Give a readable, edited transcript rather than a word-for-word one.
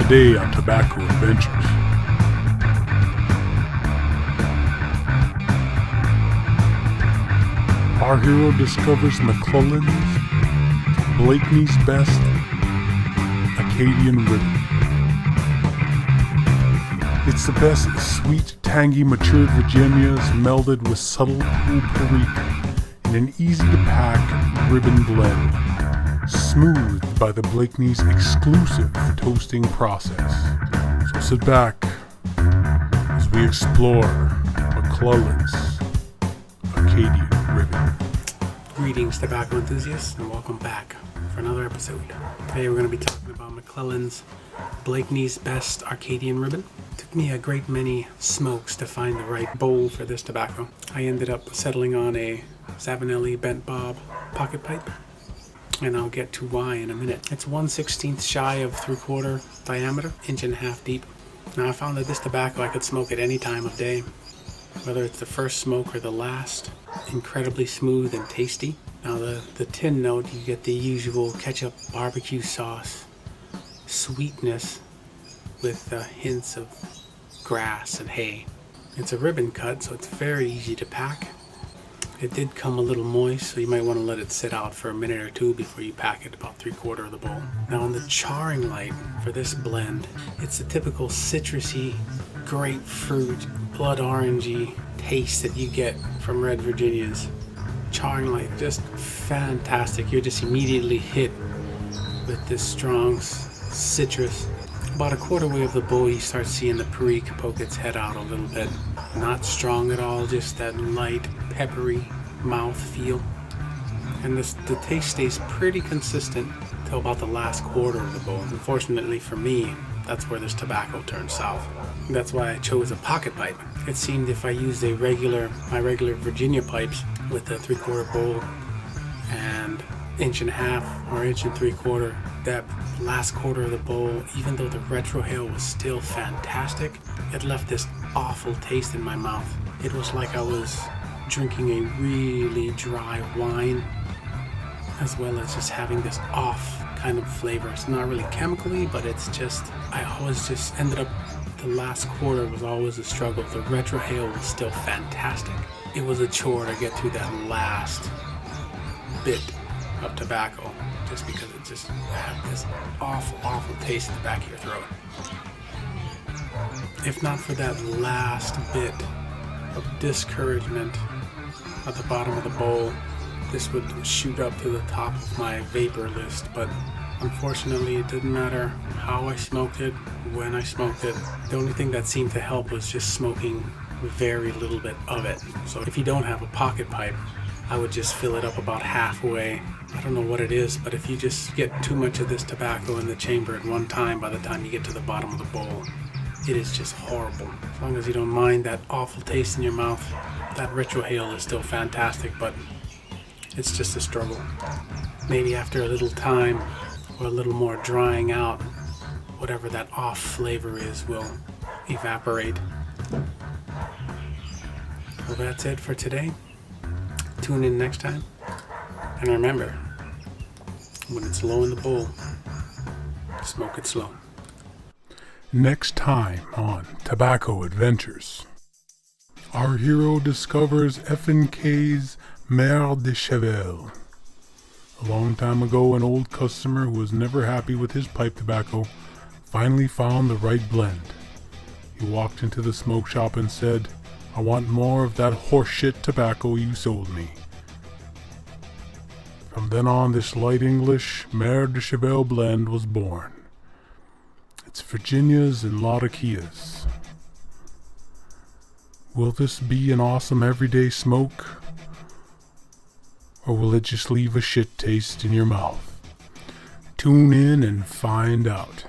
Today on Tobacco Adventures. Our hero discovers McClelland's, Blakeney's best, Acadian ribbon. It's the best sweet, tangy, matured Virginias melded with subtle perique in an easy-to-pack ribbon blend, smoothed by the Blakeney's exclusive toasting process. So sit back as we explore McClelland's Acadian ribbon. Greetings, tobacco enthusiasts, and welcome back for another episode. Today we're going to be talking about McClelland's Blakeney's Best Acadian ribbon. Took me a great many smokes to find the right bowl for this tobacco. I ended up settling on a Savinelli Bent Bob pocket pipe, and I'll get to why in a minute. It's 1/16 shy of 3/4 diameter, 1.5 inches deep. Now I found that this tobacco I could smoke at any time of day, whether it's the first smoke or the last. Incredibly smooth and tasty. Now the tin note, you get the usual ketchup barbecue sauce sweetness with hints of grass and hay. It's a ribbon cut, so it's very easy to pack. It did come a little moist, so you might want to let it sit out for a minute or two before you pack it, about 3/4 of the bowl. Now on the charring light for this blend, it's the typical citrusy, grapefruit, blood orangey taste that you get from red Virginias. Charring light, just fantastic. You're just immediately hit with this strong citrus. About a quarter way of the bowl, you start seeing the perique poke its head out a little bit. Not strong at all, just that light, peppery mouth feel. And the taste stays pretty consistent till about the last quarter of the bowl. Unfortunately for me, that's where this tobacco turns south. That's why I chose a pocket pipe. It seemed if I used my regular Virginia pipes with a 3/4 bowl and 1.5 inches or 1 3/4 depth, last quarter of the bowl, even though the retrohale was still fantastic, it left this awful taste in my mouth. It was like I was drinking a really dry wine, as well as just having this off kind of flavor. It's not really chemically, but it's just, I always just ended up, the last quarter was always a struggle. The retrohale was still fantastic. It was a chore to get through that last bit of tobacco, just because it just had this awful taste in the back of your throat. If not for that last bit of discouragement at the bottom of the bowl, this would shoot up to the top of my vapor list. But unfortunately, it didn't matter how I smoked it, when I smoked it. The only thing that seemed to help was just smoking very little bit of it. So if you don't have a pocket pipe, I would just fill it up about halfway. I don't know what it is, but if you just get too much of this tobacco in the chamber at one time, by the time you get to the bottom of the bowl, it is just horrible. As long as you don't mind that awful taste in your mouth, that retrohale is still fantastic, but it's just a struggle. Maybe after a little time or a little more drying out, whatever that off flavor is will evaporate. Well, that's it for today. Tune in next time. And remember, when it's low in the bowl, smoke it slow. Next time on Tobacco Adventures, our hero discovers F&K's Mère de Cheval. A long time ago, an old customer who was never happy with his pipe tobacco finally found the right blend. He walked into the smoke shop and said, "I want more of that horseshit tobacco you sold me." From then on, this light English Mère de Cheval blend was born. It's Virginias and Latakias. Will this be an awesome everyday smoke? Or will it just leave a shit taste in your mouth? Tune in and find out.